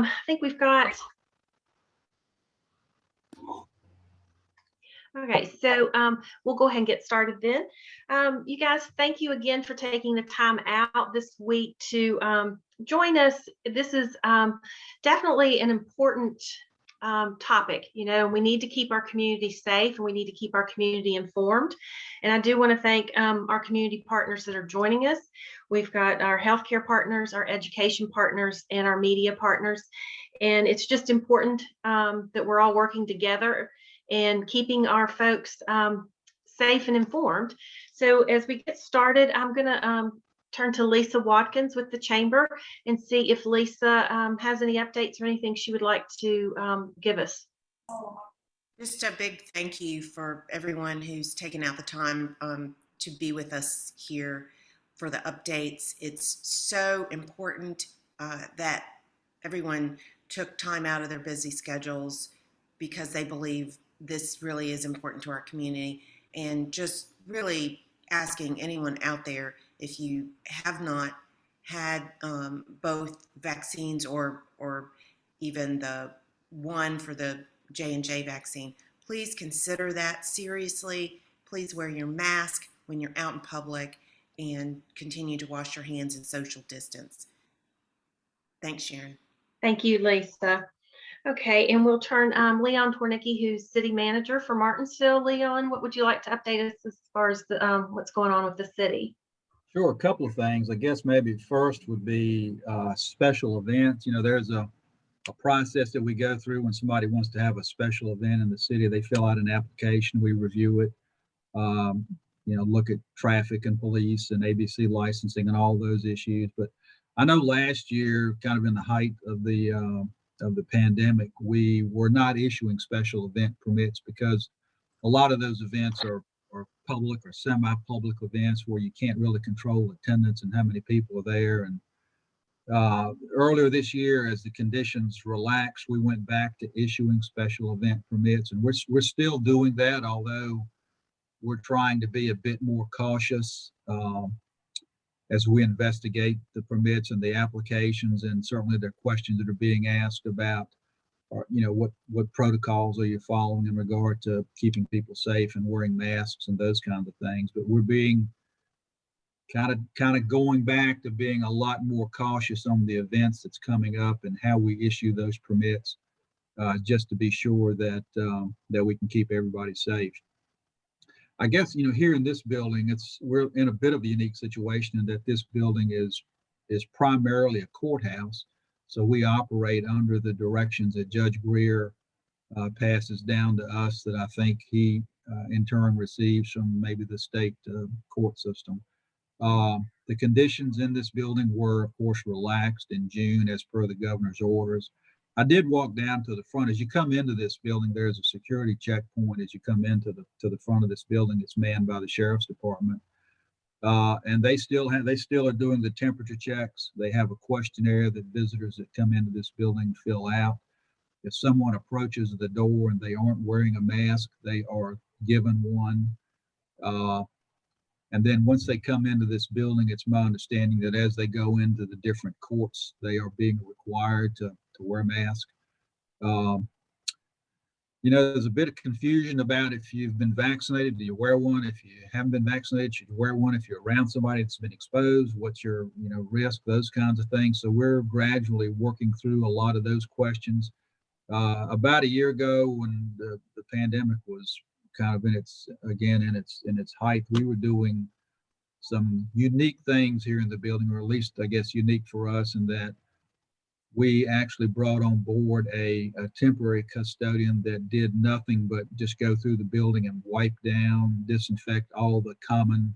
I think we've got, okay, so we'll go ahead and get started then. You guys, thank you again for taking the time out this week to join us. This is definitely an important topic. You know, we need to keep our community safe and we need to keep our community informed. And I do want to thank our community partners that are joining us. We've got our healthcare partners, our education partners, and our media partners. And it's just important that we're all working together and keeping our folks safe and informed. So as we get started, I'm going to turn to Lisa Watkins with the Chamber and see if Lisa has any updates or anything she would like to give us. Just a big thank you for everyone who's taken out the time to be with us here for the updates. It's so important that everyone took time out of their busy schedules because they believe this really is important to our community, and just really asking anyone out there, if you have not had both vaccines or even the one for the J&J vaccine, please consider that seriously. Please wear your mask when you're out in public and continue to wash your hands and social distance. Thanks, Sharon. Thank you, Lisa. Okay, and we'll turn Leon Tornicki, who's city manager for Martinsville. Leon, what would you like to update us as far as the, what's going on with the city? Sure, a couple of things. I guess maybe first would be special events. You know, there's a process that we go through when somebody wants to have a special event in the city. They fill out an application, we review it, you know, look at traffic and police and ABC licensing and all those issues. But I know last year, kind of in the height of the pandemic, we were not issuing special event permits because a lot of those events are public or semi-public events where you can't really control attendance and how many people are there. And earlier this year, as the conditions relaxed, we went back to issuing special event permits, and we're still doing that, although we're trying to be a bit more cautious as we investigate the permits and the applications. And certainly there are questions that are being asked about, you know, what protocols are you following in regard to keeping people safe and wearing masks and those kinds of things. But we're being kind of going back to being a lot more cautious on the events that's coming up and how we issue those permits, just to be sure that that we can keep everybody safe. I guess, you know, here in this building, we're in a bit of a unique situation in that this building is primarily a courthouse. So we operate under the directions that Judge Greer passes down to us, that I think he in turn receives from maybe the state court system. The conditions in this building were, of course, relaxed in June as per the governor's orders. I did walk down to the front. As you come into this building, there's a security checkpoint as you come into the front of this building. It's manned by the sheriff's department. And they still are doing the temperature checks. They have a questionnaire that visitors that come into this building fill out. If someone approaches the door and they aren't wearing a mask, they are given one. And then once they come into this building, it's my understanding that as they go into the different courts, they are being required to wear a mask. You know, there's a bit of confusion about if you've been vaccinated, do you wear one? If you haven't been vaccinated, should you wear one? If you're around somebody that's been exposed, what's your, you know, risk, those kinds of things. So we're gradually working through a lot of those questions. About a year ago, when the pandemic was kind of in its height, we were doing some unique things here in the building, or at least I guess unique for us, in that we actually brought on board a temporary custodian that did nothing but just go through the building and wipe down, disinfect all the common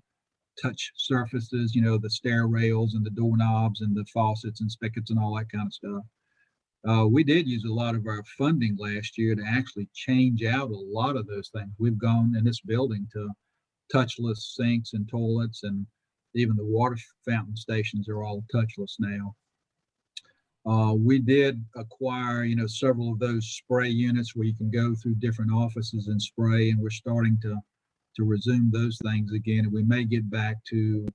touch surfaces, you know, the stair rails and the doorknobs and the faucets and spigots and all that kind of stuff. We did use a lot of our funding last year to actually change out a lot of those things. We've gone in this building to touchless sinks and toilets, and even the water fountain stations are all touchless now. We did acquire, you know, several of those spray units where you can go through different offices and spray, and we're starting to resume those things again. And we may get back to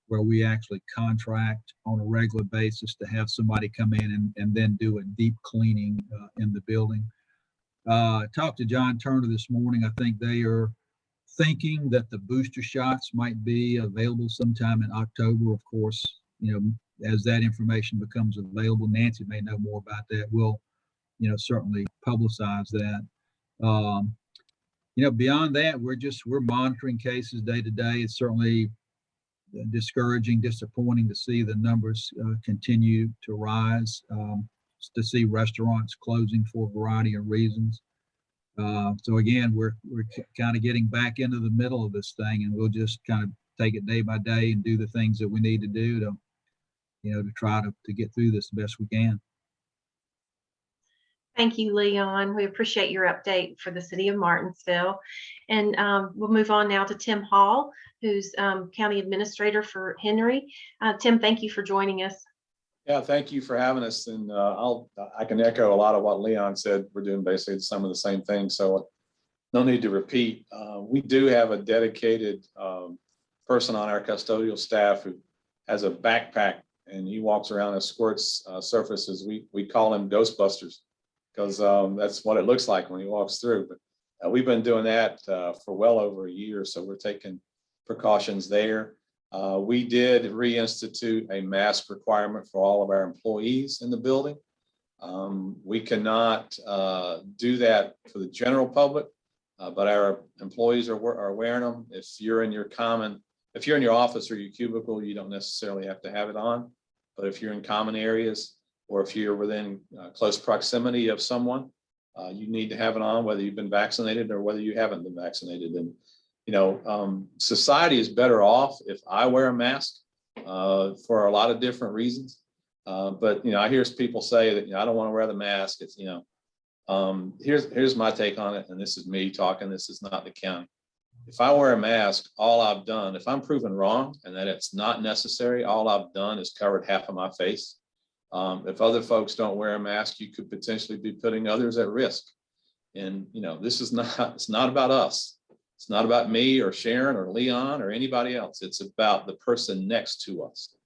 where we actually contract on a regular basis to have somebody come in and then do a deep cleaning in the building. I talked to John Turner this morning. I think they are thinking that the booster shots might be available sometime in October. Of course, as that information becomes available, Nancy may know more about that. We'll, certainly publicize that. Beyond that, we're monitoring cases day to day. It's certainly discouraging, disappointing to see the numbers continue to rise, to see restaurants closing for a variety of reasons. So again, we're kind of getting back into the middle of this thing, and we'll just kind of take it day by day and do the things that we need to do to try to get through this the best we can. Thank you, Leon. We appreciate your update for the city of Martinsville. And we'll move on now to Tim Hall, who's County Administrator for Henry. Tim, thank you for joining us. Yeah, thank you for having us. And I can echo a lot of what Leon said. We're doing basically some of the same things, so no need to repeat. We do have a dedicated person on our custodial staff who has a backpack, and he walks around and squirts surfaces. We call him Ghostbusters, because that's what it looks like when he walks through. But we've been doing that for well over a year, so we're taking precautions there. We did reinstitute a mask requirement for all of our employees in the building. We cannot do that for the general public, but our employees are wearing them. If you're in your office or your cubicle, you don't necessarily have to have it on. But if you're in common areas, or if you're within close proximity of someone, you need to have it on, whether you've been vaccinated or whether you haven't been vaccinated. And society is better off if I wear a mask for a lot of different reasons. But I hear people say that I don't want to wear the mask. It's here's my take on it, and this is me talking. This is not the county. If I wear a mask, all I've done, if I'm proven wrong and that it's not necessary, all I've done is covered half of my face. If other folks don't wear a mask, you could potentially be putting others at risk. And it's not about us. It's not about me or Sharon or Leon or anybody else. It's about the person next to us,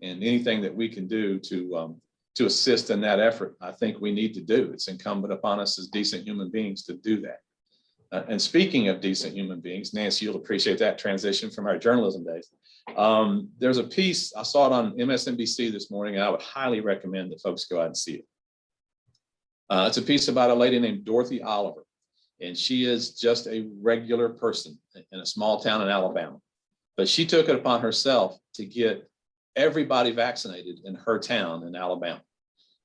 and anything that we can do to assist in that effort, I think we need to do. It's incumbent upon us as decent human beings to do that. And speaking of decent human beings, Nancy, you'll appreciate that transition from our journalism days. There's a piece, I saw it on MSNBC this morning, and I would highly recommend that folks go out and see it. It's a piece about a lady named Dorothy Oliver. And she is just a regular person in a small town in Alabama. But she took it upon herself to get everybody vaccinated in her town in Alabama.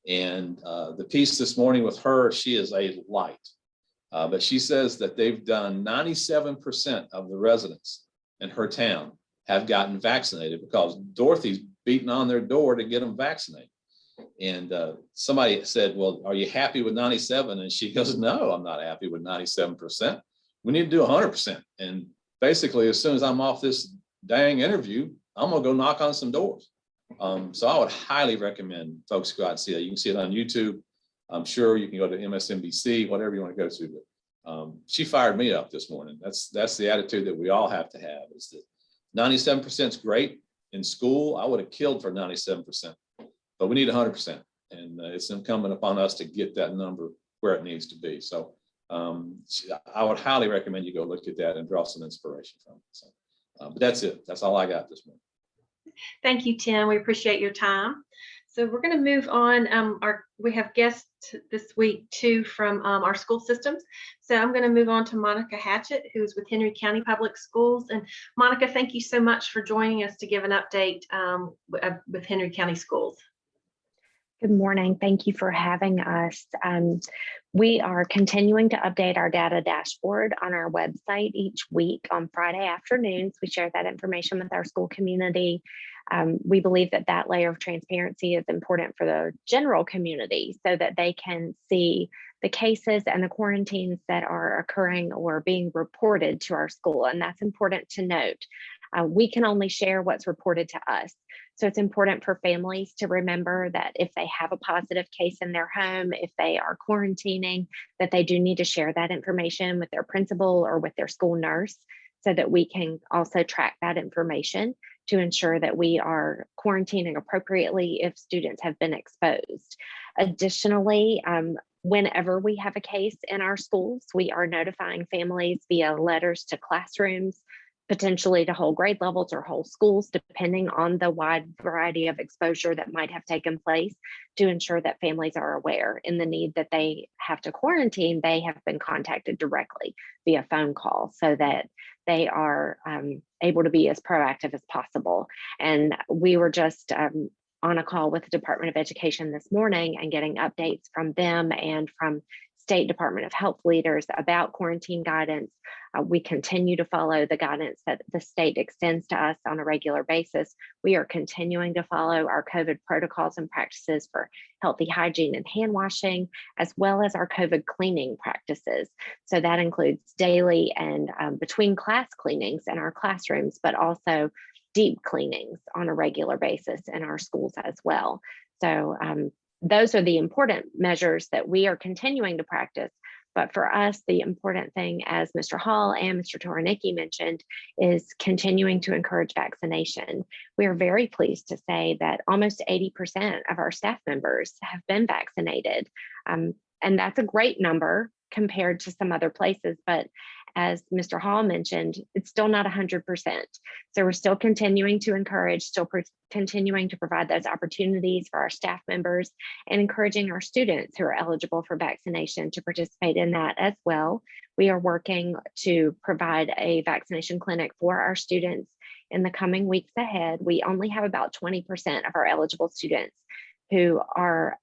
And the piece this morning with her, she is a light. But she says that they've done 97% of the residents in her town have gotten vaccinated because Dorothy's beating on their door to get them vaccinated. And somebody said, well, are you happy with 97? And she goes, no, I'm not happy with 97%. We need to do 100%. And basically, as soon as I'm off this dang interview, I'm going to go knock on some doors. So I would highly recommend folks go out and see that. You can see it on YouTube. I'm sure you can go to MSNBC, whatever you want to go to. But she fired me up this morning. That's the attitude that we all have to have, is that 97% is great. In school, I would have killed for 97%. But we need 100%, and it's incumbent upon us to get that number where it needs to be. So I would highly recommend you go look at that and draw some inspiration from it. So, but that's it. That's all I got this morning. Thank you, Tim. We appreciate your time. So we're going to move on. We have guests this week too from our school systems. So I'm going to move on to Monica Hatchett, who is with Henry County Public Schools. And Monica, thank you so much for joining us to give an update with Henry County Schools. Good morning. Thank you for having us. We are continuing to update our data dashboard on our website each week on Friday afternoons. We share that information with our school community. We believe that that layer of transparency is important for the general community so that they can see the cases and the quarantines that are occurring or being reported to our school. And that's important to note. We can only share what's reported to us. So it's important for families to remember that if they have a positive case in their home, if they are quarantining, that they do need to share that information with their principal or with their school nurse so that we can also track that information to ensure that we are quarantining appropriately if students have been exposed. Additionally, whenever we have a case in our schools, we are notifying families via letters to classrooms, potentially to whole grade levels or whole schools, depending on the wide variety of exposure that might have taken place, to ensure that families are aware in the need that they have to quarantine. They have been contacted directly via phone call so that they are able to be as proactive as possible. And we were just on a call with the Department of Education this morning and getting updates from them and from State Department of Health leaders about quarantine guidance. We continue to follow the guidance that the state extends to us on a regular basis. We are continuing to follow our COVID protocols and practices for healthy hygiene and hand washing, as well as our COVID cleaning practices. So that includes daily and between class cleanings in our classrooms, but also deep cleanings on a regular basis in our schools as well. So those are the important measures that we are continuing to practice. But for us, the important thing, as Mr. Hall and Mr. Toranicki mentioned, is continuing to encourage vaccination. We are very pleased to say that almost 80% of our staff members have been vaccinated. And that's a great number compared to some other places. But as Mr. Hall mentioned, it's still not 100%. So we're still continuing to encourage, continuing to provide those opportunities for our staff members and encouraging our students who are eligible for vaccination to participate in that as well. We are working to provide a vaccination clinic for our students in the coming weeks ahead. We only have about 20% of our eligible students who are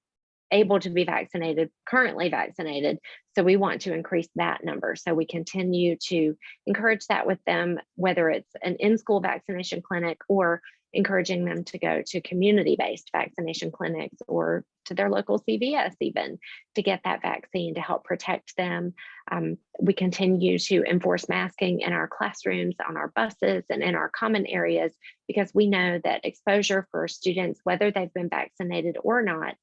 able to be vaccinated, currently vaccinated. So we want to increase that number. So we continue to encourage that with them, whether it's an in-school vaccination clinic or encouraging them to go to community-based vaccination clinics or to their local CVS even to get that vaccine to help protect them. We continue to enforce masking in our classrooms, on our buses, and in our common areas, because we know that exposure for students, whether they've been vaccinated or not,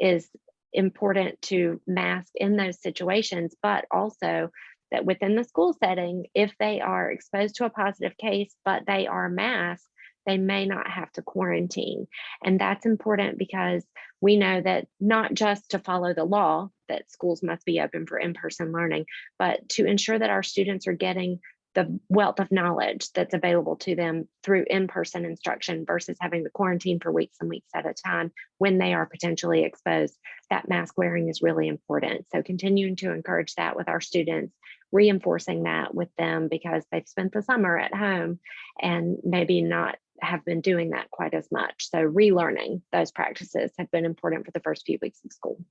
is important to mask in those situations, but also that within the school setting, if they are exposed to a positive case, but they are masked, they may not have to quarantine. And that's important because we know that not just to follow the law that schools must be open for in-person learning, but to ensure that our students are getting the wealth of knowledge that's available to them through in-person instruction versus having to quarantine for weeks and weeks at a time when they are potentially exposed. That mask wearing is really important. So continuing to encourage that with our students, reinforcing that with them because they've spent the summer at home and maybe not have been doing that quite as much. So relearning those practices have been important for the first few weeks of school.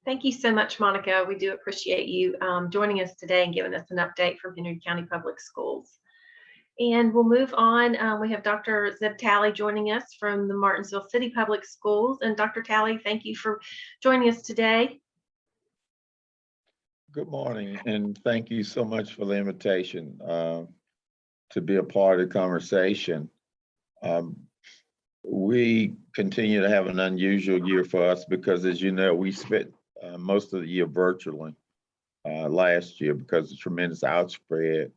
Thank you so much, Monica. We do appreciate you joining us today and giving us an update from Henry County Public Schools. And we'll move on. We have Dr. Zeb Talley joining us from the Martinsville City Public Schools. And Dr. Talley, thank you for joining us today. Good morning, and thank you so much for the invitation to be a part of the conversation. We continue to have an unusual year for us because, as you know, we spent most of the year virtually last year because of the tremendous outspread.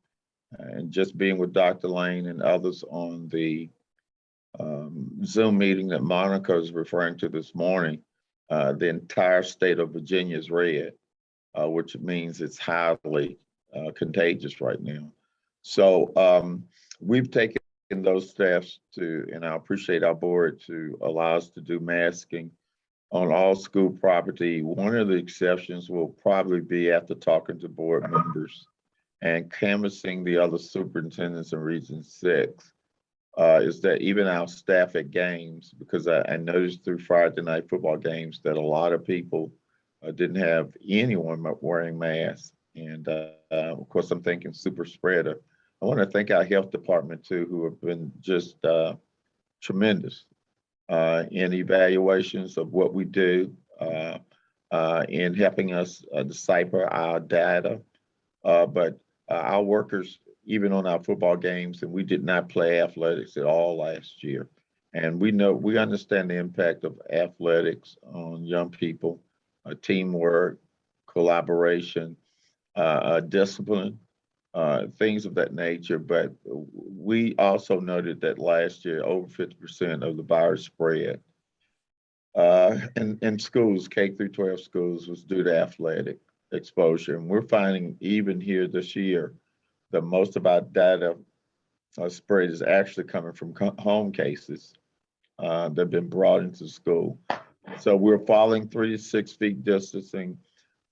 And just being with Dr. Lane and others on the Zoom meeting that Monica is referring to this morning, the entire state of Virginia is red, which means it's highly contagious right now. So we've taken those steps to, and I appreciate our board to allow us to do masking on all school property. One of the exceptions will probably be after talking to board members and canvassing the other superintendents in Region 6, is that even our staff at games, because I noticed through Friday night football games that a lot of people didn't have anyone wearing masks. And of course, I'm thinking super spreader. I want to thank our health department too, who have been just tremendous in evaluations of what we do, in helping us decipher our data. But our workers, even on our football games, and we did not play athletics at all last year. And we understand the impact of athletics on young people, teamwork, collaboration, discipline. things of that nature. But we also noted that last year, over 50% of the virus spread in schools, K through 12 schools, was due to athletic exposure. And we're finding even here this year that most of our data spread is actually coming from home cases that have been brought into school. So we're following 3 to 6 feet distancing.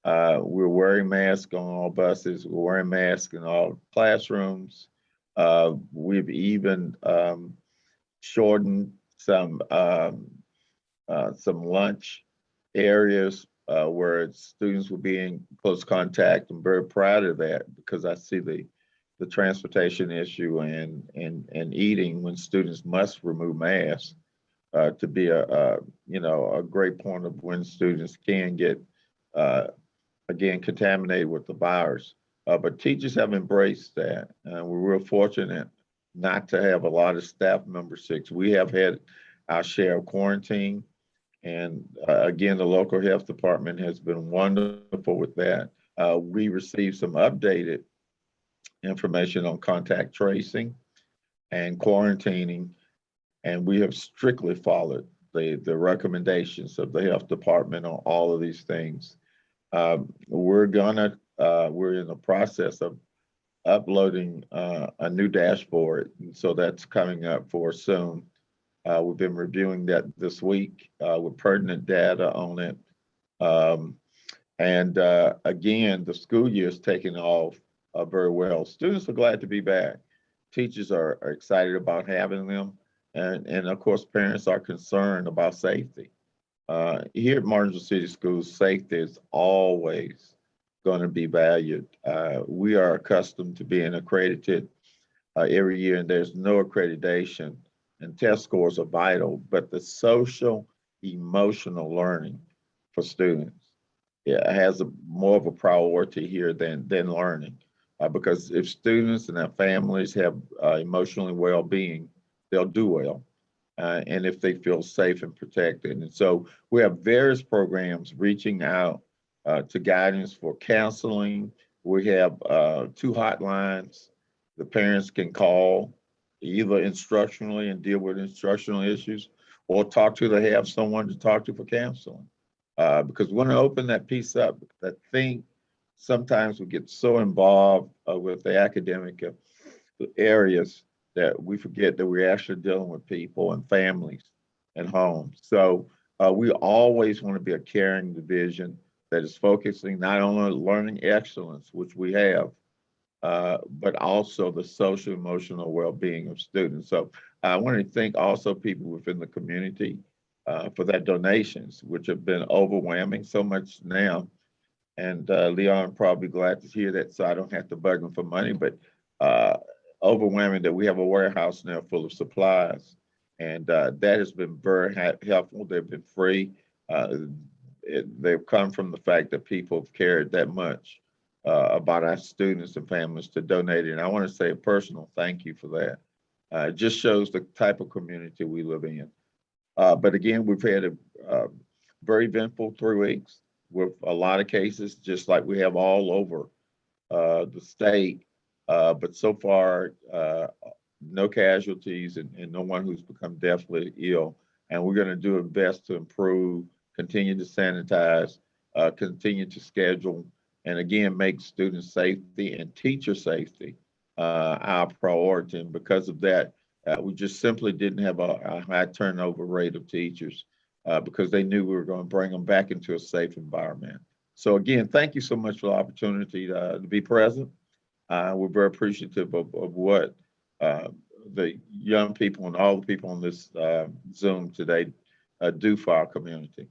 We're wearing masks on all buses. We're wearing masks in all classrooms. We've even shortened some lunch areas where students will be in close contact. I'm very proud of that because I see the transportation issue and eating when students must remove masks to be a great point of when students can get again contaminated with the virus. But teachers have embraced that. We're real fortunate not to have a lot of staff members sick. We have had our share of quarantine. And again, the local health department has been wonderful with that. We received some updated information on contact tracing and quarantining, and we have strictly followed the recommendations of the health department on all of these things. We're in the process of uploading a new dashboard, and so that's coming up for soon. We've been reviewing that this week with pertinent data on it. Again, the school year is taking off very well. Students are glad to be back. Teachers are excited about having them. And of course, parents are concerned about safety. Here at Martinsville City Schools, safety is always going to be valued. We are accustomed to being accredited every year, and there's no accreditation, and test scores are vital, but the social emotional learning for students has more of a priority here than learning. Because if students and their families have emotionally well-being, they'll do well. And if they feel safe and protected. And so we have various programs reaching out to guidance for counseling. We have 2 hotlines the parents can call either instructionally and deal with instructional issues, or have someone to talk to for counseling. Because we want to open that piece up. I think sometimes we get so involved with the academic areas that we forget that we're actually dealing with people and families and homes. So we always want to be a caring division that is focusing not only on learning excellence, which we have, but also the social emotional well-being of students. So I want to thank also people within the community for their donations, which have been overwhelming so much now. And Leon probably glad to hear that, so I don't have to bug him for money, but overwhelming that we have a warehouse now full of supplies. And that has been very helpful. They've been free. They've come from the fact that people have cared that much about our students and families to donate. And I want to say a personal thank you for that. It just shows the type of community we live in. But again, we've had a very eventful 3 weeks with a lot of cases, just like we have all over the state. But so far, no casualties and no one who's become deathly ill. And we're going to do our best to improve, continue to sanitize, continue to schedule, and again, make student safety and teacher safety our priority. And because of that, we just simply didn't have a high turnover rate of teachers because they knew we were going to bring them back into a safe environment. So again, thank you so much for the opportunity to be present. We're very appreciative of what the young people and all the people on this Zoom today do for our community.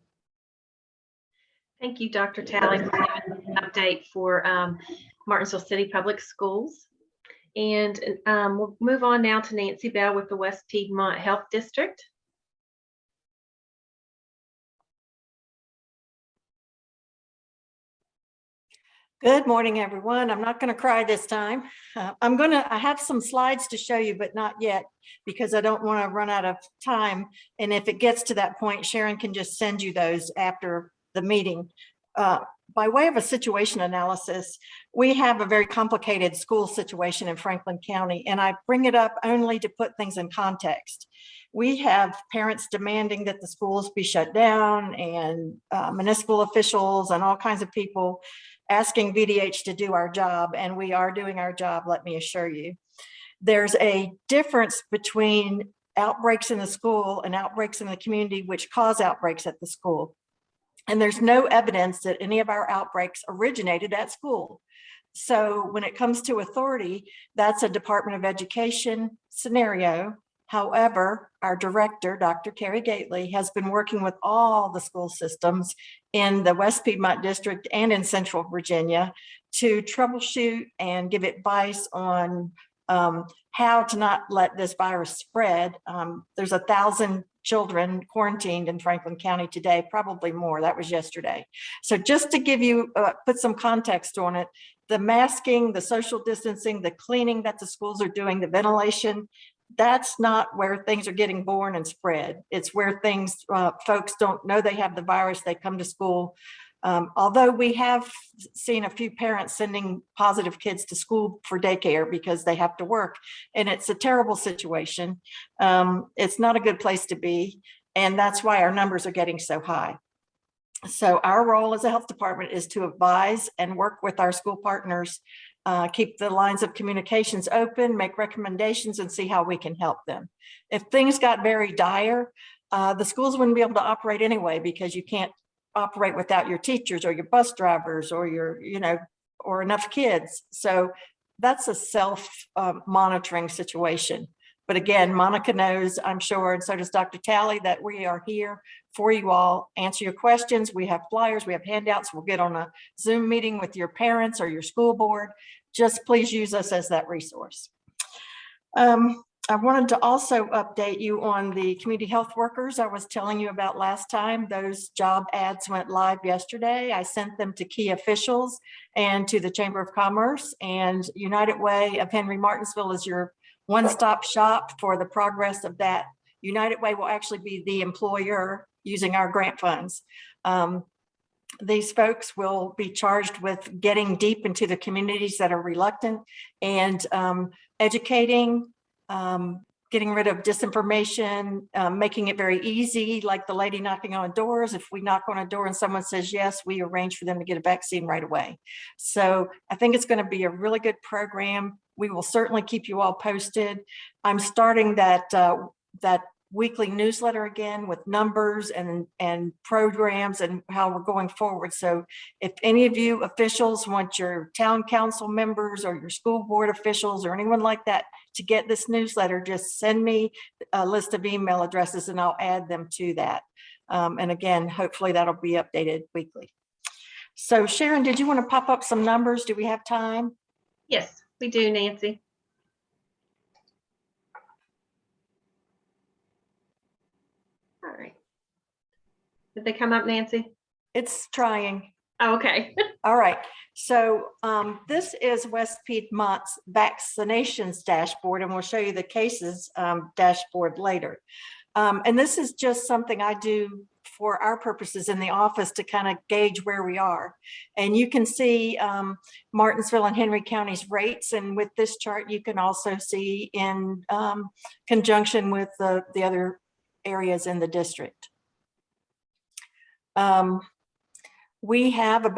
Thank you, Dr. Talley, for giving an update for Martinsville City Public Schools. And we'll move on now to Nancy Bell with the West Piedmont Health District. Good morning, everyone. I'm not going to cry this time. I have some slides to show you, but not yet, because I don't want to run out of time. And if it gets to that point, Sharon can just send you those after the meeting. by way of a situation analysis, we have a very complicated school situation in Franklin County, and I bring it up only to put things in context. We have parents demanding that the schools be shut down, and municipal officials and all kinds of people asking VDH to do our job, and we are doing our job, let me assure you. There's a difference between outbreaks in the school and outbreaks in the community, which cause outbreaks at the school. And there's no evidence that any of our outbreaks originated at school. So when it comes to authority, that's a Department of Education scenario. However, our director, Dr. Carrie Gately, has been working with all the school systems in the West Piedmont District and in Central Virginia to troubleshoot and give advice on how to not let this virus spread. There's 1,000 children quarantined in Franklin County today, probably more. That was yesterday. So just to give you, put some context on it, the masking, the social distancing, the cleaning that the schools are doing, the ventilation, that's not where things are getting born and spread. It's where things, folks don't know they have the virus, they come to school. Although we have seen a few parents sending positive kids to school for daycare because they have to work, and it's a terrible situation. It's not a good place to be, and that's why our numbers are getting so high. So our role as a health department is to advise and work with our school partners, keep the lines of communications open, make recommendations, and see how we can help them. If things got very dire, the schools wouldn't be able to operate anyway, because you can't operate without your teachers or your bus drivers or your, or enough kids. So that's a self-monitoring situation. But again, Monica knows, I'm sure, and so does Dr. Talley, that we are here for you all, answer your questions. We have flyers, we have handouts. We'll get on a Zoom meeting with your parents or your school board. Just please use us as that resource. I wanted to also update you on the community health workers I was telling you about last time. Those job ads went live yesterday. I sent them to key officials and to the Chamber of Commerce, and United Way of Henry Martinsville is your one-stop shop for the progress of that. United Way will actually be the employer using our grant funds. These folks will be charged with getting deep into the communities that are reluctant and educating, getting rid of disinformation, making it very easy, like the lady knocking on doors. If we knock on a door and someone says yes, we arrange for them to get a vaccine right away. So I think it's going to be a really good program. We will certainly keep you all posted. I'm starting that weekly newsletter again with numbers and programs and how we're going forward. So if any of you officials want your town council members or your school board officials or anyone like that to get this newsletter, just send me a list of email addresses and I'll add them to that. And again, hopefully that'll be updated weekly. So Sharon, did you want to pop up some numbers? Do we have time? Yes, we do, Nancy. All right. Did they come up, Nancy? It's trying. Oh, okay. All right. So this is West Piedmont's vaccinations dashboard, and we'll show you the cases dashboard later. And this is just something I do for our purposes in the office to kind of gauge where we are. And you can see Martinsville and Henry County's rates. And with this chart, you can also see in conjunction with the other areas in the district. We have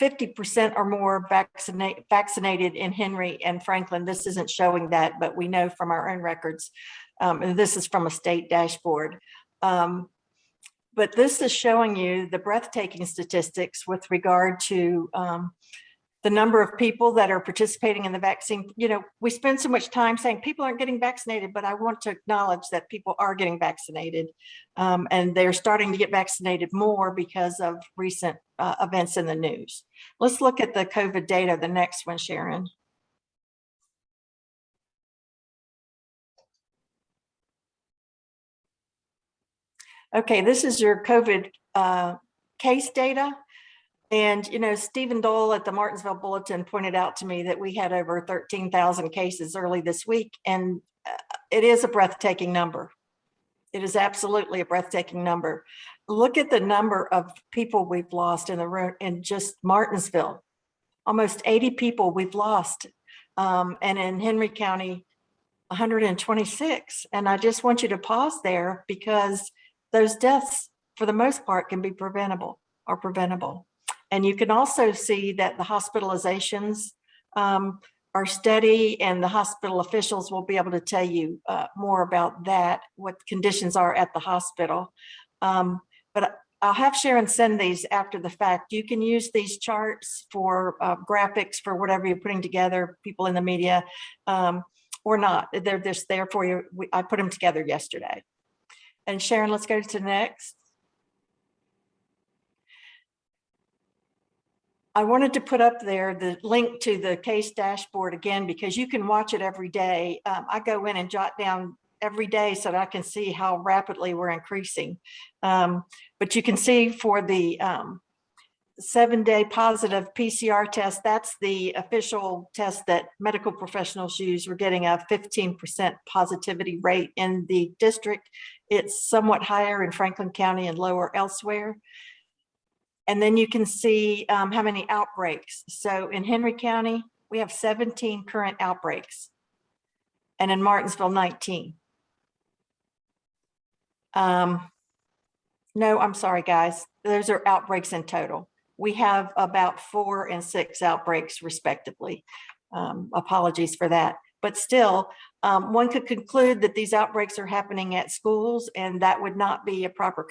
50% or more vaccinated in Henry and Franklin. This isn't showing that, but we know from our own records, and this is from a state dashboard. But this is showing you the breathtaking statistics with regard to the number of people that are participating in the vaccine. You know, we spend so much time saying people aren't getting vaccinated, but I want to acknowledge that people are getting vaccinated, and they're starting to get vaccinated more because of recent events in the news. Let's look at the COVID data, the next one, Sharon. Okay, this is your COVID case data. And, you know, Stephen Dole at the Martinsville Bulletin pointed out to me that we had over 13,000 cases early this week. And it is a breathtaking number. It is absolutely a breathtaking number. look at the number of people we've lost in the room in just Martinsville. Almost 80 people we've lost. And in Henry County, 126. And I just want you to pause there because those deaths, for the most part, can be preventable. And you can also see that the hospitalizations are steady, and the hospital officials will be able to tell you more about that, what conditions are at the hospital. But I'll have Sharon send these after the fact. You can use these charts for graphics for whatever you're putting together, people in the media, or not. They're just there for you. I put them together yesterday. And Sharon, let's go to next. I wanted to put up there the link to the case dashboard again, because you can watch it every day. I go in and jot down every day so that I can see how rapidly we're increasing. But you can see for the 7-day positive PCR test, that's the official test that medical professionals use. We're getting a 15% positivity rate in the district. It's somewhat higher in Franklin County and lower elsewhere. And then you can see how many outbreaks. So in Henry County, we have 17 current outbreaks, and in Martinsville, 19. No, I'm sorry, guys. Those are outbreaks in total. We have about 4 and 6 outbreaks respectively. Apologies for that. But still, one could conclude that these outbreaks are happening at schools, and that would not be a proper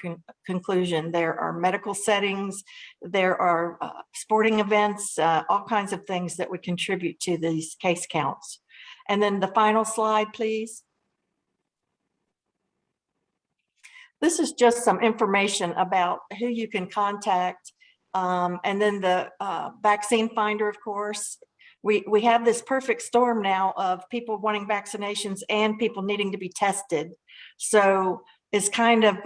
conclusion. There are medical settings, there are sporting events, all kinds of things that would contribute to these case counts. And then the final slide, please. This is just some information about who you can contact. And then the vaccine finder, of course. We have this perfect storm now of people wanting vaccinations and people needing to be tested. So it's kind of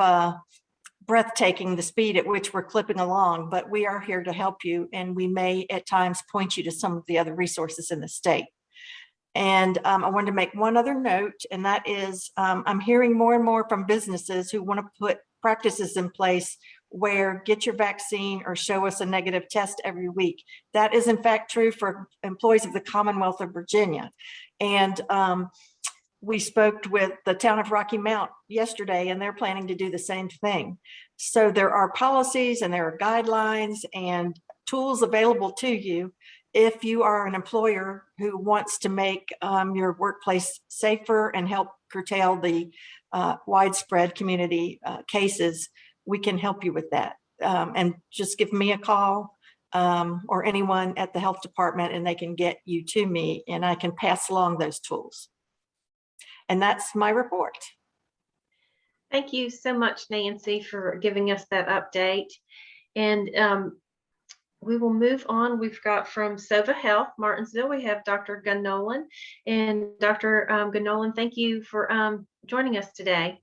breathtaking, the speed at which we're clipping along, but we are here to help you, and we may at times point you to some of the other resources in the state. And I wanted to make one other note, and that is I'm hearing more and more from businesses who want to put practices in place where get your vaccine or show us a negative test every week. That is in fact true for employees of the Commonwealth of Virginia. And we spoke with the town of Rocky Mount yesterday, and they're planning to do the same thing. So there are policies and there are guidelines and tools available to you if you are an employer who wants to make your workplace safer and help curtail the widespread community cases. We can help you with that. And just give me a call or anyone at the health department, and they can get you to me, and I can pass along those tools. And that's my report. Thank you so much, Nancy, for giving us that update. And we will move on. We've got from Silva Health, Martinsville, we have Dr. Ganolan. And Dr. Ganolan, thank you for joining us today.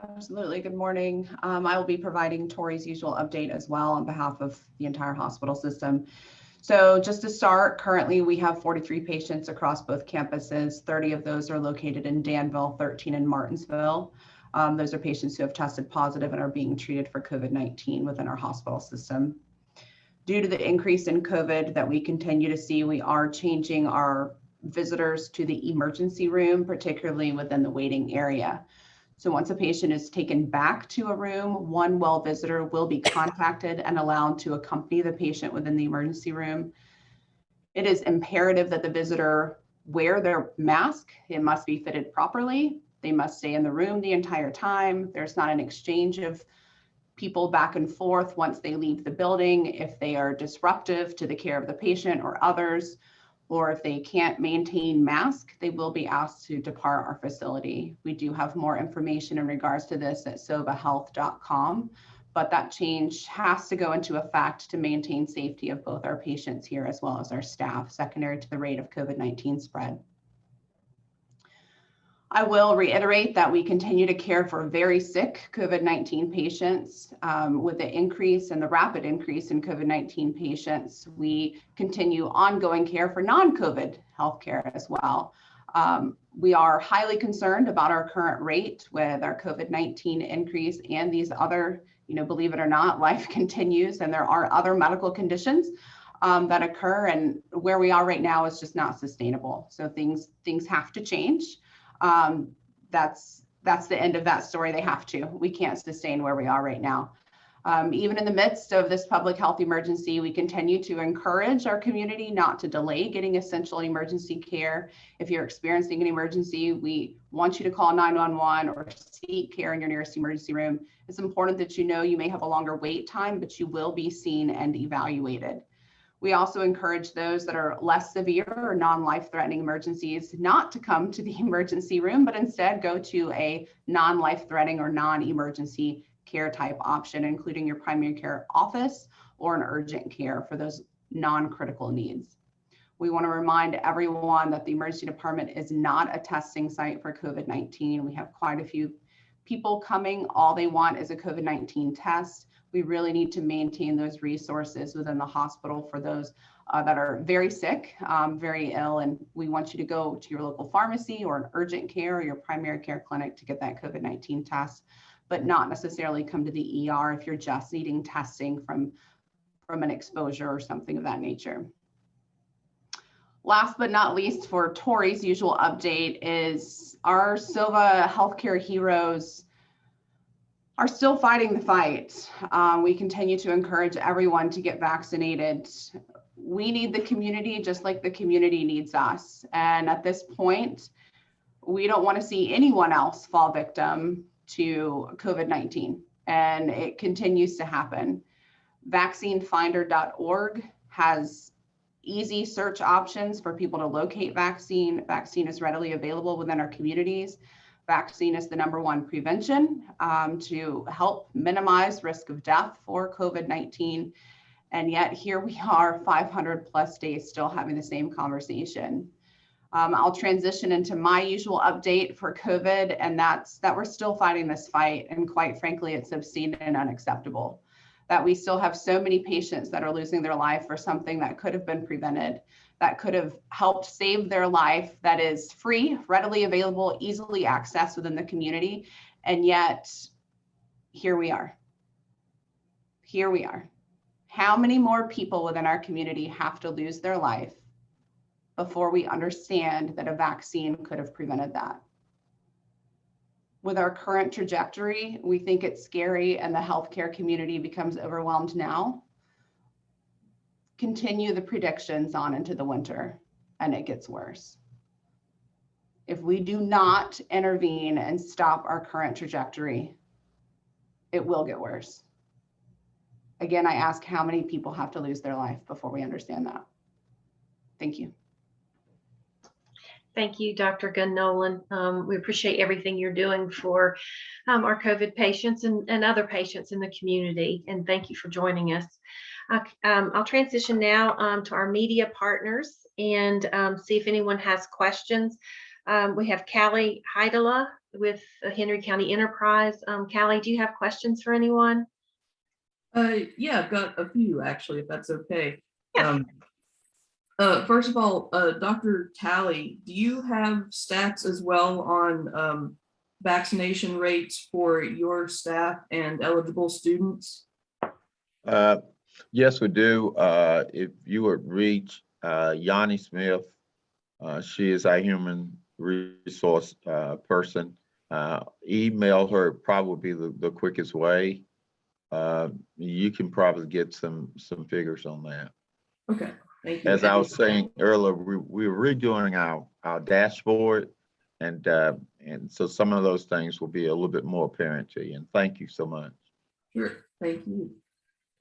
Absolutely. Good morning. I will be providing Tori's usual update as well on behalf of the entire hospital system. So just to start, currently we have 43 patients across both campuses. 30 of those are located in Danville, 13 in Martinsville. Those are patients who have tested positive and are being treated for COVID-19 within our hospital system. Due to the increase in COVID that we continue to see, we are changing our visitors to the emergency room, particularly within the waiting area. So once a patient is taken back to a room, one well visitor will be contacted and allowed to accompany the patient within the emergency room. It is imperative that the visitor wear their mask. It must be fitted properly. They must stay in the room the entire time. There's not an exchange of people back and forth once they leave the building. If they are disruptive to the care of the patient or others, or if they can't maintain mask, they will be asked to depart our facility. We do have more information in regards to this at silvahealth.com, but that change has to go into effect to maintain safety of both our patients here as well as our staff, secondary to the rate of COVID-19 spread. I will reiterate that we continue to care for very sick COVID-19 patients. With the increase and the rapid increase in COVID-19 patients, we continue ongoing care for non-COVID healthcare as well. We are highly concerned about our current rate with our COVID-19 increase and these other, believe it or not, life continues and there are other medical conditions that occur, and where we are right now is just not sustainable. So things have to change. That's the end of that story. They have to. We can't sustain where we are right now. Even in the midst of this public health emergency, we continue to encourage our community not to delay getting essential emergency care. If you're experiencing an emergency, we want you to call 911 or seek care in your nearest emergency room. It's important that you may have a longer wait time, but you will be seen and evaluated. We also encourage those that are less severe or non-life-threatening emergencies not to come to the emergency room, but instead go to a non-life-threatening or non-emergency care type option, including your primary care office or an urgent care for those non-critical needs. We want to remind everyone that the emergency department is not a testing site for COVID-19. We have quite a few people coming. All they want is a COVID-19 test. We really need to maintain those resources within the hospital for those that are very sick, very ill, and we want you to go to your local pharmacy or an urgent care or your primary care clinic to get that COVID-19 test, but not necessarily come to the ER if you're just needing testing from an exposure or something of that nature. Last but not least, for Tori's usual update is our Silva healthcare heroes are still fighting the fight. We continue to encourage everyone to get vaccinated. We need the community just like the community needs us. And at this point, we don't want to see anyone else fall victim to COVID-19, and it continues to happen. Vaccinefinder.org has easy search options for people to locate vaccine. Vaccine is readily available within our communities. Vaccine is the #1 prevention to help minimize risk of death for COVID-19. And yet here we are 500+ days still having the same conversation. I'll transition into my usual update for COVID, and that's that we're still fighting this fight. And quite frankly, it's obscene and unacceptable that we still have so many patients that are losing their life for something that could have been prevented, that could have helped save their life, that is free, readily available, easily accessed within the community. And yet, here we are. Here we are. How many more people within our community have to lose their life before we understand that a vaccine could have prevented that? With our current trajectory, we think it's scary and the healthcare community becomes overwhelmed now. Continue the predictions on into the winter and it gets worse. If we do not intervene and stop our current trajectory, it will get worse. Again, I ask how many people have to lose their life before we understand that. Thank you. Thank you, Dr. Gunn-Nolan. We appreciate everything you're doing for our COVID patients and other patients in the community. And thank you for joining us. I'll transition now to our media partners and see if anyone has questions. We have Callie Heidela with Henry County Enterprise. Callie, do you have questions for anyone? Yeah, I've got a few actually, if that's okay. Yeah. First of all, Dr. Talley, do you have stats as well on vaccination rates for your staff and eligible students? Yes, we do. If you would reach Yanni Smith, she is our human resource person. Email her, probably the quickest way. You can probably get some figures on that. Okay, thank you. As I was saying earlier, we're redoing our dashboard, and so some of those things will be a little bit more apparent to you. And thank you so much. Sure, thank you.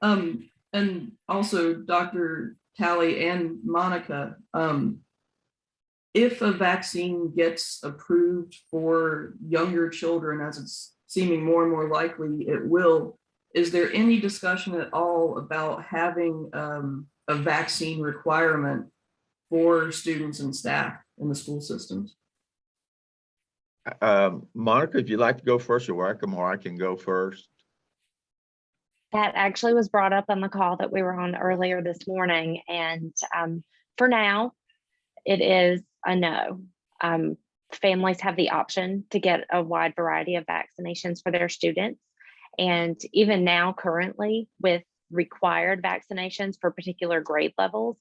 And also, Dr. Talley and Monica, if a vaccine gets approved for younger children, as it's seeming more and more likely it will, is there any discussion at all about having a vaccine requirement for students and staff in the school systems? Monica, if you'd like to go first, you're welcome, or I can go first. That actually was brought up on the call that we were on earlier this morning. And for now, it is a no. families have the option to get a wide variety of vaccinations for their students. And even now, currently, with required vaccinations for particular grade levels,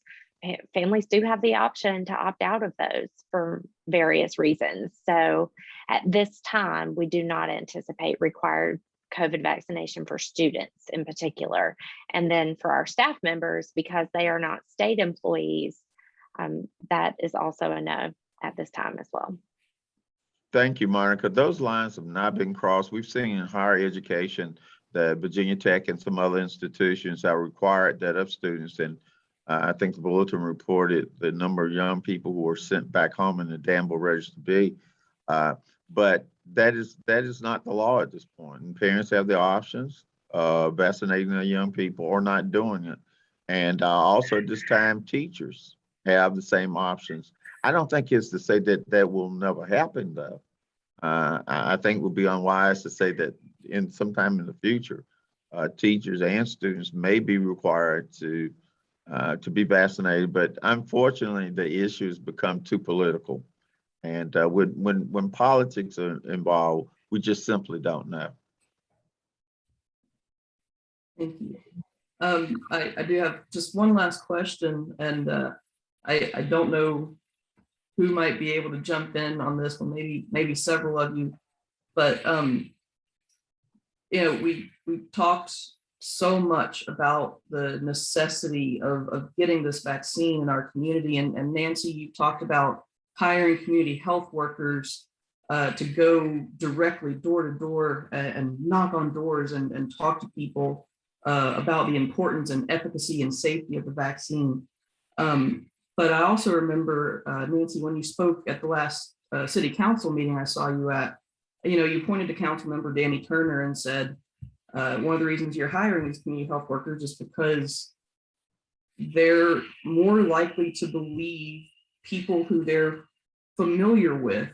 families do have the option to opt out of those for various reasons. So at this time, we do not anticipate required COVID vaccination for students in particular. And then for our staff members, because they are not state employees, that is also a no at this time as well. Thank you, Monica. Those lines have not been crossed. We've seen in higher education that Virginia Tech and some other institutions have required that of students. And I think the bulletin reported the number of young people who were sent back home in the Danville Register B. But that is not the law at this point. And parents have the options of vaccinating their young people or not doing it. And also at this time, teachers have the same options. I don't think it's to say that that will never happen, though. I think it would be unwise to say that in sometime in the future, teachers and students may be required to be vaccinated. But unfortunately, the issue has become too political. And when politics are involved, we just simply don't know. Thank you. I do have just one last question, and I don't know who might be able to jump in on this one, maybe several of you, but we talked so much about the necessity of getting this vaccine in our community, and Nancy, you talked about hiring community health workers to go directly door to door and knock on doors and talk to people about the importance and efficacy and safety of the vaccine. But I also remember, Nancy, when you spoke at the last city council meeting I saw you at, you pointed to council member Danny Turner and said, one of the reasons you're hiring these community health workers is because they're more likely to believe people who they're familiar with,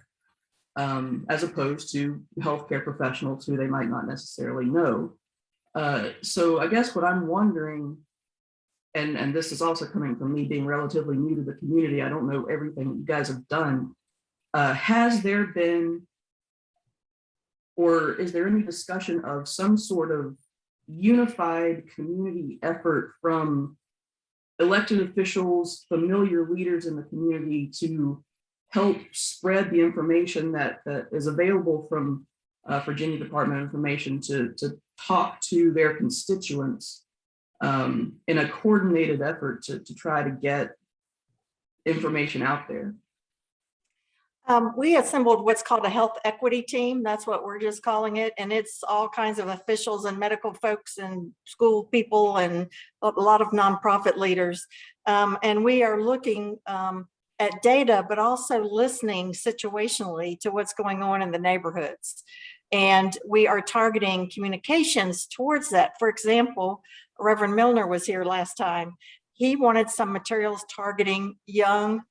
as opposed to healthcare professionals who they might not necessarily know. So I guess what I'm wondering, and this is also coming from me being relatively new to the community, I don't know everything that you guys have done. Has there been, or is there any discussion of some sort of unified community effort from elected officials, familiar leaders in the community to help spread the information that is available from Virginia Department of Information to talk to their constituents in a coordinated effort to try to get information out there? We assembled what's called a health equity team. That's what we're just calling it. And it's all kinds of officials and medical folks and school people and a lot of nonprofit leaders. And we are looking at data, but also listening situationally to what's going on in the neighborhoods. And we are targeting communications towards that. For example, Reverend Milner was here last time. He wanted some materials targeting young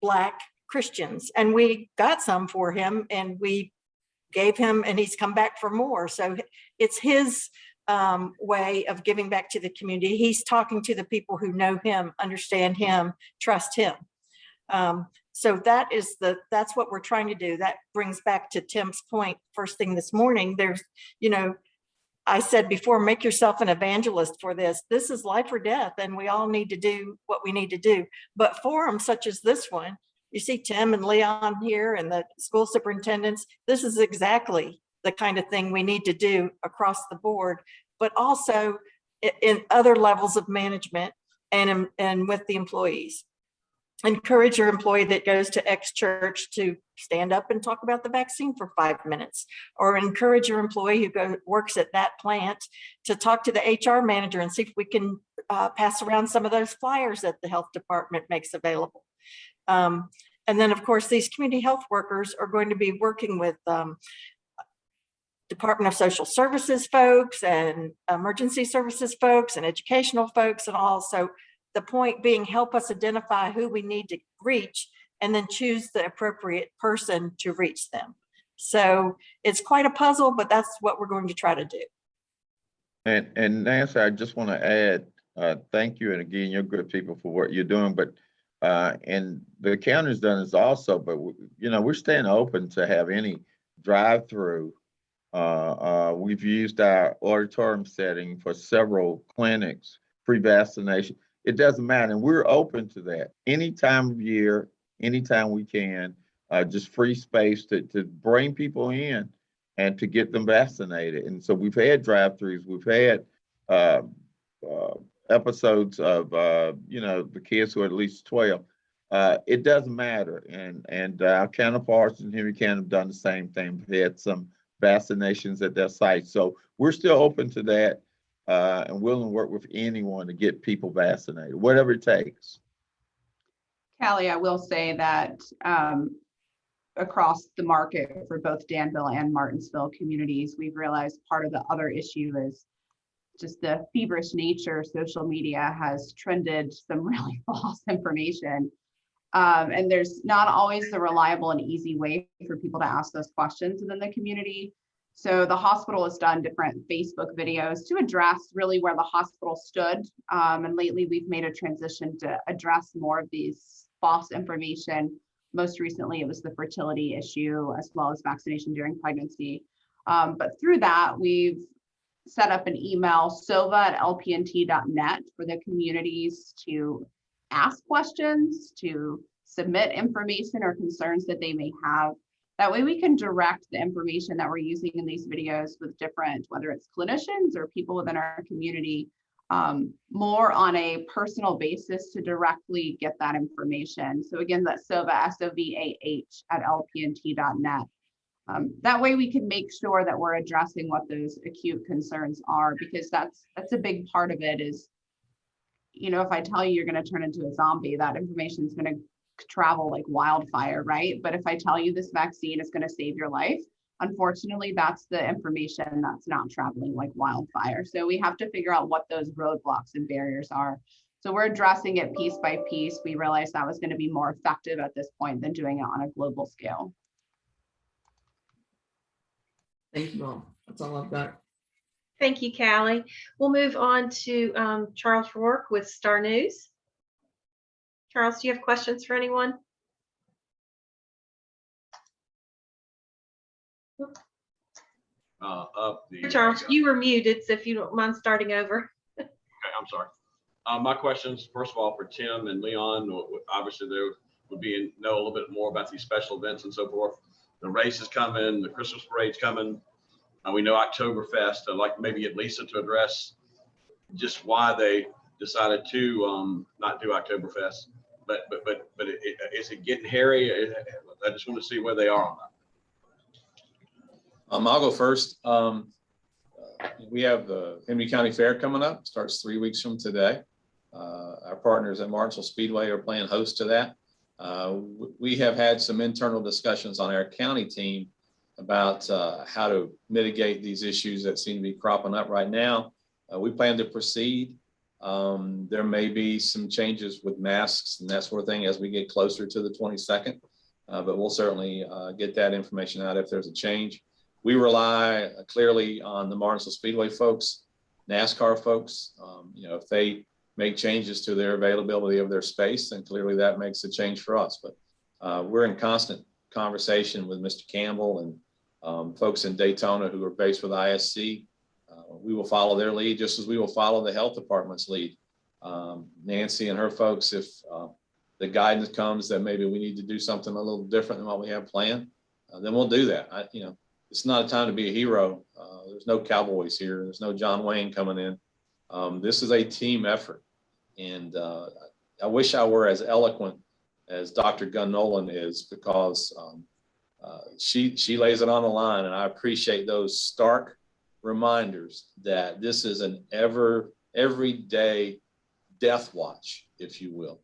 Black Christians, and we got some for him and we gave him, and he's come back for more. So it's his way of giving back to the community. He's talking to the people who know him, understand him, trust him. So that's what we're trying to do. That brings back to Tim's point first thing this morning. There's, I said before, make yourself an evangelist for this. This is life or death, and we all need to do what we need to do. But forums such as this one, you see Tim and Leon here and the school superintendents, this is exactly the kind of thing we need to do across the board, but also in other levels of management and with the employees. Encourage your employee that goes to X church to stand up and talk about the vaccine for 5 minutes, or encourage your employee who works at that plant to talk to the HR manager and see if we can pass around some of those flyers that the health department makes available. And then, of course, these community health workers are going to be working with Department of Social Services folks and emergency services folks and educational folks and all. So the point being, help us identify who we need to reach and then choose the appropriate person to reach them. So it's quite a puzzle, but that's what we're going to try to do. And Nancy, I just want to add, thank you. And again, you're good people for what you're doing, but And the county's done this also, but we're staying open to have any drive-through. We've used our auditorium setting for several clinics, pre-vaccination. It doesn't matter, and we're open to that any time of year, anytime we can. Just free space to bring people in and to get them vaccinated. And so we've had drive-throughs, we've had episodes of the kids who are at least 12. It doesn't matter, and our counterparts in Henry County have done the same thing. We've had some vaccinations at their site, so we're still open to that and willing to work with anyone to get people vaccinated, whatever it takes. Callie, I will say that across the market for both Danville and Martinsville communities, we've realized part of the other issue is just the feverish nature. Social media has trended some really false information. And there's not always the reliable and easy way for people to ask those questions within the community. So the hospital has done different Facebook videos to address really where the hospital stood. And lately we've made a transition to address more of these false information. Most recently, it was the fertility issue as well as vaccination during pregnancy. But through that, we've set up an email, silva@lpnt.net, for the communities to ask questions, to submit information or concerns that they may have. That way we can direct the information that we're using in these videos with different, whether it's clinicians or people within our community, more on a personal basis to directly get that information. So again, that's Silva, SOVAH@lpnt.net. That way we can make sure that we're addressing what those acute concerns are, because that's a big part of it is, if I tell you you're going to turn into a zombie, that information is going to travel like wildfire, right? But if I tell you this vaccine is going to save your life, unfortunately, that's the information that's not traveling like wildfire. So we have to figure out what those roadblocks and barriers are. So we're addressing it piece by piece. We realized that was going to be more effective at this point than doing it on a global scale. Thank you all. That's all I've got. Thank you, Callie. We'll move on to Charles Rourke with Star News. Charles, do you have questions for anyone? Charles, you were muted, so if you don't mind starting over. Okay, I'm sorry. My questions, first of all, for Tim and Leon, obviously they would know a little bit more about these special events and so forth. The race is coming, the Christmas parade's coming. We know Oktoberfest. I'd like maybe get Lisa to address just why they decided to not do Oktoberfest. But is it getting hairy? I just want to see where they are on that. I'll go first. We have the Henry County Fair coming up. Starts 3 weeks from today. Our partners at Martinsville Speedway are playing host to that. We have had some internal discussions on our county team about how to mitigate these issues that seem to be cropping up right now. We plan to proceed. There may be some changes with masks and that sort of thing as we get closer to the 22nd, but we'll certainly get that information out if there's a change. We rely clearly on the Martinsville Speedway folks, NASCAR folks. If they make changes to their availability of their space, then clearly that makes a change for us. But we're in constant conversation with Mr. Campbell and folks in Daytona who are based with ISC. We will follow their lead just as we will follow the health department's lead. Nancy and her folks, if the guidance comes that maybe we need to do something a little different than what we have planned, then we'll do that. It's not a time to be a hero. There's no cowboys here. There's no John Wayne coming in. This is a team effort. And I wish I were as eloquent as Dr. Gunn Nolan is, because she lays it on the line, and I appreciate those stark reminders that this is an everyday death watch, if you will.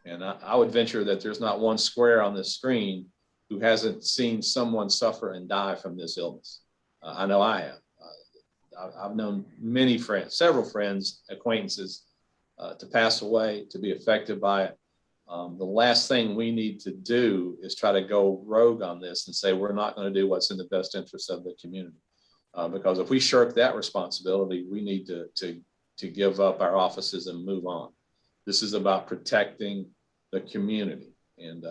And I would venture that there's not one square on this screen who hasn't seen someone suffer and die from this illness. I know I have. I've known many friends, several friends, acquaintances to pass away, to be affected by it. The last thing we need to do is try to go rogue on this and say we're not going to do what's in the best interest of the community. Because if we shirk that responsibility, we need to give up our offices and move on. This is about protecting the community. And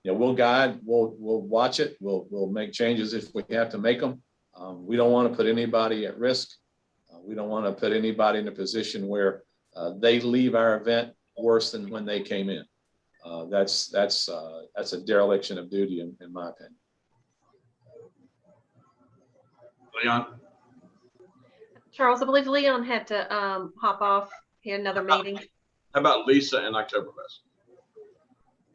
we'll guide, we'll watch it, we'll make changes if we have to make them. We don't want to put anybody at risk. We don't want to put anybody in a position where they leave our event worse than when they came in. That's a dereliction of duty, in my opinion. Leon? Charles, I believe Leon had to hop off. He had another meeting. How about Lisa and Oktoberfest?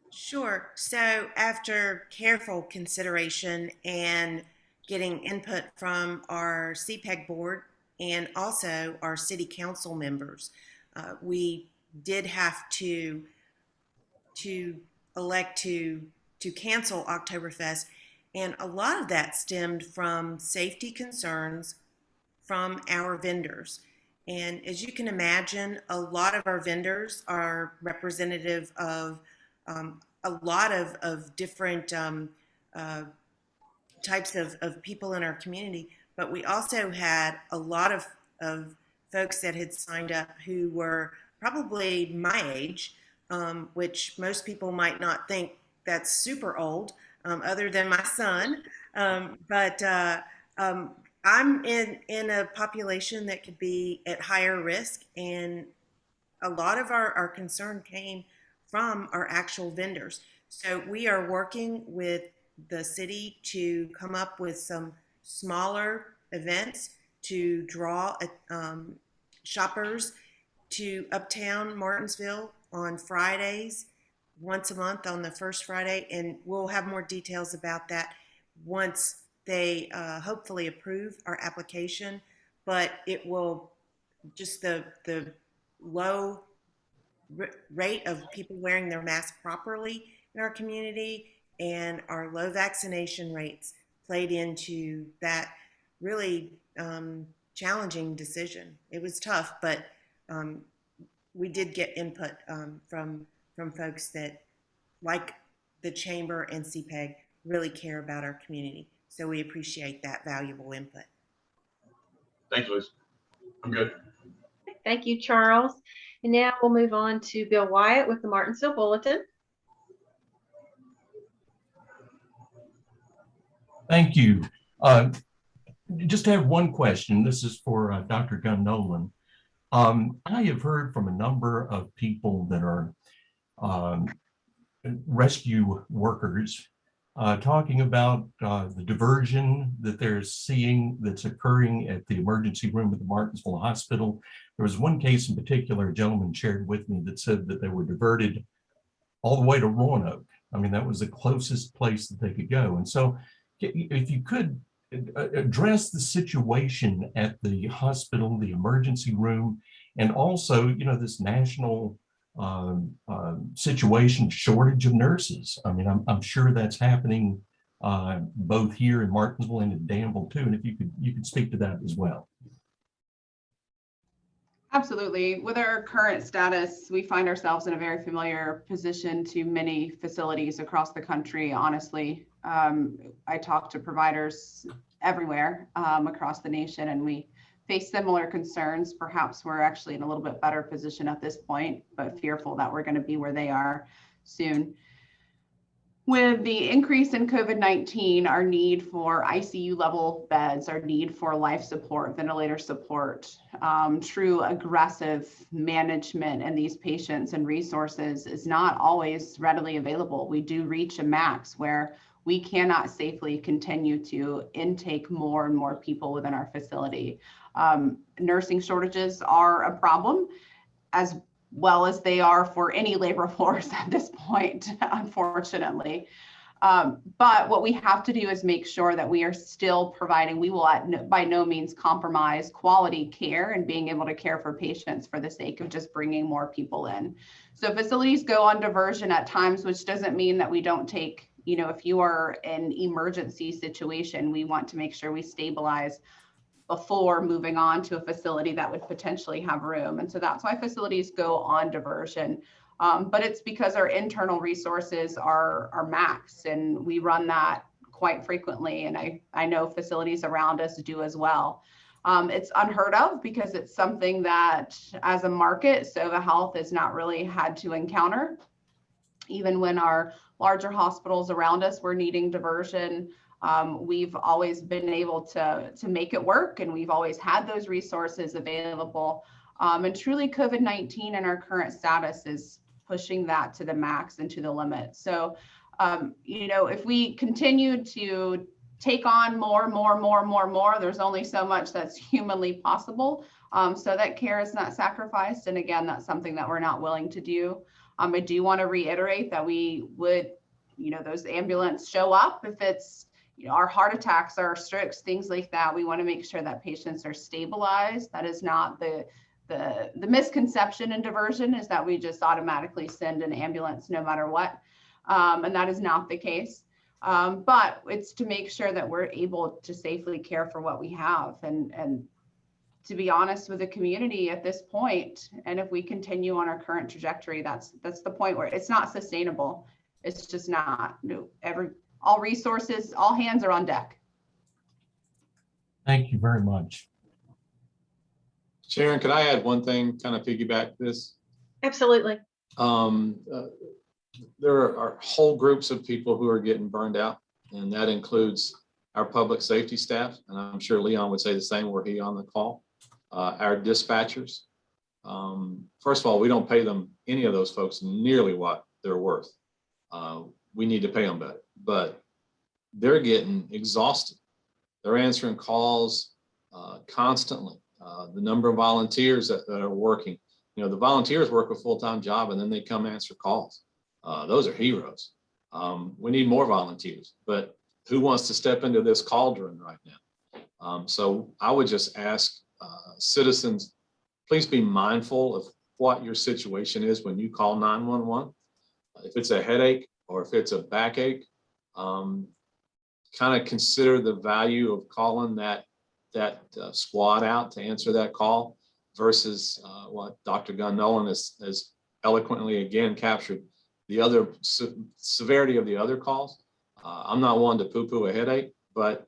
Sure. So after careful consideration and getting input from our CPEG board and also our city council members, we did have to elect to cancel Oktoberfest. And a lot of that stemmed from safety concerns from our vendors. And as you can imagine, a lot of our vendors are representative of a lot of different types of people in our community. But we also had a lot of folks that had signed up who were probably my age, which most people might not think that's super old, other than my son. But I'm in a population that could be at higher risk, and a lot of our concern came from our actual vendors. So we are working with the city to come up with some smaller events to draw shoppers to Uptown Martinsville on Fridays, once a month on the first Friday, and we'll have more details about that once they hopefully approve our application. But it will just the low rate of people wearing their mask properly in our community and our low vaccination rates played into that really challenging decision. It was tough, but we did get input from folks that, like the Chamber and CPEG, really care about our community. So we appreciate that valuable input. Thank you, Liz. I'm good. Thank you, Charles. And now we'll move on to Bill Wyatt with the Martinsville Bulletin. Thank you. Just have one question. This is for Dr. Gunn-Nolan. I have heard from a number of people that are rescue workers talking about the diversion that they're seeing that's occurring at the emergency room at the Martinsville Hospital. There was one case in particular, a gentleman shared with me that said that they were diverted all the way to Roanoke. I mean, that was the closest place that they could go. And so if you could address the situation at the hospital, the emergency room, and also, you know, this national situation, shortage of nurses. I mean, I'm sure that's happening both here in Martinsville and in Danville too. And if you could speak to that as well. Absolutely. With our current status, we find ourselves in a very familiar position to many facilities across the country. Honestly, I talk to providers everywhere across the nation, and we face similar concerns. Perhaps we're actually in a little bit better position at this point, but fearful that we're going to be where they are soon. With the increase in COVID-19, our need for ICU level beds, our need for life support, ventilator support, true aggressive management in these patients and resources is not always readily available. We do reach a max where we cannot safely continue to intake more and more people within our facility. Nursing shortages are a problem, as well as they are for any labor force at this point, unfortunately. But what we have to do is make sure that we are still providing, we will by no means compromise quality care and being able to care for patients for the sake of just bringing more people in. So facilities go on diversion at times, which doesn't mean that we don't take, you know, if you are in an emergency situation, we want to make sure we stabilize before moving on to a facility that would potentially have room. And so that's why facilities go on diversion. But it's because our internal resources are maxed, and we run that quite frequently. And I know facilities around us do as well. It's unheard of because it's something that as a market, Silva Health has not really had to encounter. Even when our larger hospitals around us were needing diversion, we've always been able to make it work, and we've always had those resources available. And truly COVID-19 and our current status is pushing that to the max and to the limit. So, you know, if we continue to take on more, there's only so much that's humanly possible. So that care is not sacrificed. And again, that's something that we're not willing to do. I do want to reiterate that we would, you know, those ambulance show up if it's, you know, our heart attacks, our strokes, things like that. We want to make sure that patients are stabilized. That is not the misconception in diversion, is that we just automatically send an ambulance no matter what. And that is not the case. But it's to make sure that we're able to safely care for what we have, and to be honest with the community at this point. And if we continue on our current trajectory, that's the point where it's not sustainable. It's just not. No, all resources, all hands are on deck. Thank you very much. Sharon, could I add one thing, kind of piggyback this? Absolutely. There are whole groups of people who are getting burned out, and that includes our public safety staff. And I'm sure Leon would say the same were he on the call. Our dispatchers. First of all, we don't pay them, any of those folks, nearly what they're worth. We need to pay them better, but they're getting exhausted. They're answering calls constantly. The number of volunteers that are working, you know, the volunteers work a full-time job and then they come answer calls. Those are heroes. We need more volunteers, but who wants to step into this cauldron right now? So I would just ask citizens, please be mindful of what your situation is when you call 911. If it's a headache or if it's a backache, kind of consider the value of calling that squad out to answer that call versus what Dr. Gunn Nolan has eloquently again captured, the other severity of the other calls. I'm not one to poo-poo a headache, but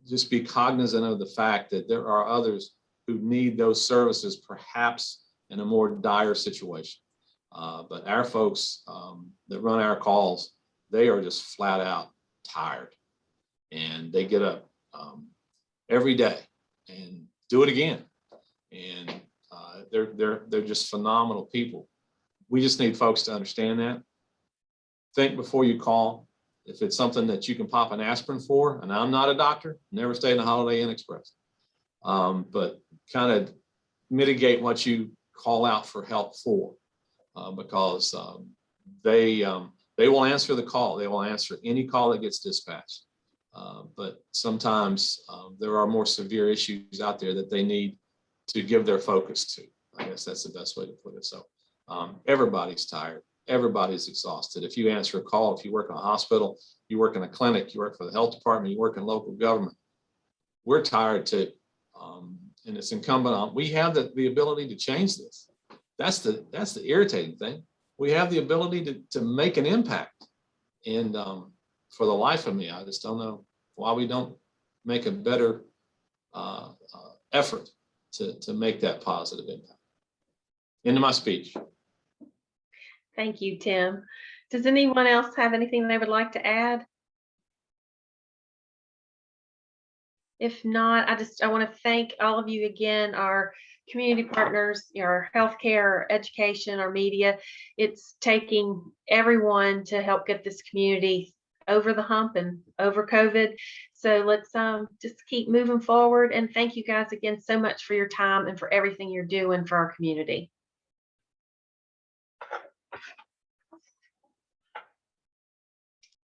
just be cognizant of the fact that there are others who need those services, perhaps in a more dire situation. But our folks that run our calls, they are just flat out tired, and they get up every day and do it again. And they're just phenomenal people. We just need folks to understand that. Think before you call. If it's something that you can pop an aspirin for, and I'm not a doctor, never stayed in a Holiday Inn Express, but kind of mitigate what you call out for help for, because they will answer the call. They will answer any call that gets dispatched. But sometimes there are more severe issues out there that they need to give their focus to. I guess that's the best way to put it. So everybody's tired. Everybody's exhausted. If you answer a call, if you work in a hospital, you work in a clinic, you work for the health department, you work in local government, we're tired too. And it's incumbent on, we have the ability to change this. That's the irritating thing. We have the ability to make an impact. And for the life of me, I just don't know why we don't make a better effort to make that positive impact. Into my speech. Thank you, Tim. Does anyone else have anything they would like to add? If not, I want to thank all of you again, our community partners, our healthcare, our education, our media. It's taking everyone to help get this community over the hump and over COVID. So let's just keep moving forward. And thank you guys again so much for your time and for everything you're doing for our community.